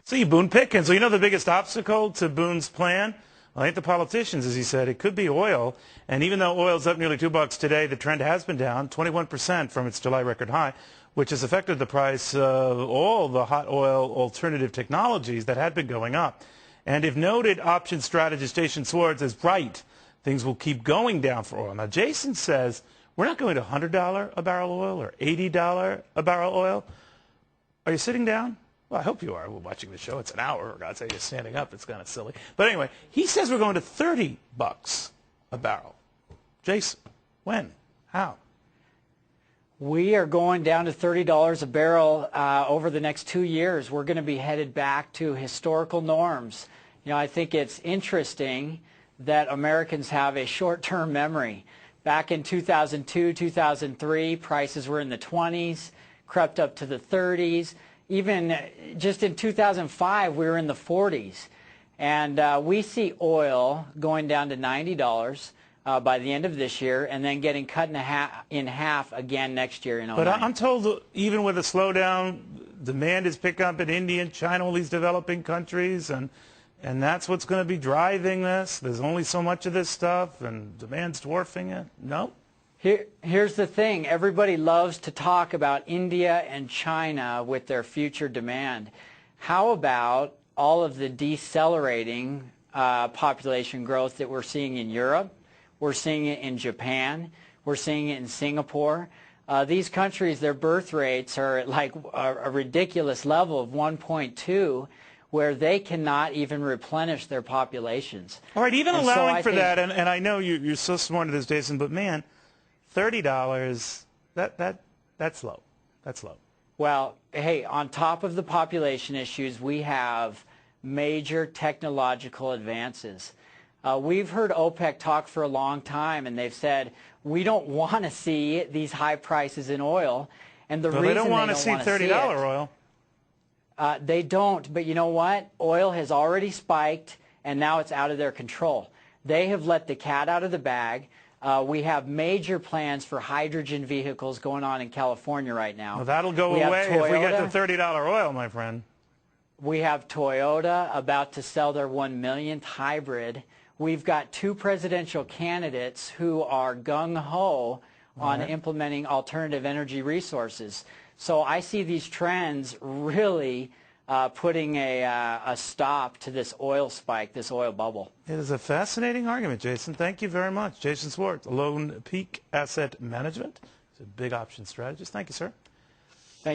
See, Boone Pickens. Well, you know the biggest obstacle to Boone's plan? Well, ain't the politicians, as he said. It could be oil. And even though oil's up nearly $2 today, the trend has been down 21% from its July record high, which has affected the price of all the hot oil alternative technologies that had been going up. And if noted options strategist Jason Schwartz is right, things will keep going down for oil. Now, Jason says we're not going to $100 a barrel oil or $80 a barrel oil. Are you sitting down? Well, I hope you are. We're watching the show. It's an hour. For God's sake, you're standing up. It's kind of silly. But anyway, he says we're going to $30 a barrel. Jason, when? How? We are going down to $30 a barrel over the next 2 years. We're going to be headed back to historical norms. You know, I think it's interesting that Americans have a short-term memory. Back in 2002, 2003, prices were in the 20s, crept up to the 30s. Even just in 2005, we were in the 40s. And we see oil going down to $90 by the end of this year and then getting cut in half again next year in 2009. But I'm told even with a slowdown, demand is picking up in India and China, all these developing countries, and that's what's going to be driving this. There's only so much of this stuff, and demand's dwarfing it. No? Here's the thing. Everybody loves to talk about India and China with their future demand. How about all of the decelerating population growth that we're seeing in Europe? We're seeing it in Japan. We're seeing it in Singapore. These countries, their birth rates are at like a ridiculous level of 1.2, where they cannot even replenish their populations. All right, even allowing for that, and I know you're so smart at this, Jason, but man, $30, that's low. That's low. Well, hey, on top of the population issues, we have major technological advances. We've heard OPEC talk for a long time, and they've said, we don't want to see these high prices in oil. And the reason they don't want to see $30 oil. They don't, but you know what? Oil has already spiked, and now it's out of their control. They have let the cat out of the bag. We have major plans for hydrogen vehicles going on in California right now. Well, that'll go away if we get the $30 oil, my friend. We have Toyota about to sell their 1 millionth hybrid. We've got 2 presidential candidates who are gung-ho on implementing alternative energy resources. So I see these trends really putting a stop to this oil spike, this oil bubble. It is a fascinating argument, Jason. Thank you very much. Jason Schwartz, Lone Peak Asset Management. He's a big option strategist. Thank you, sir.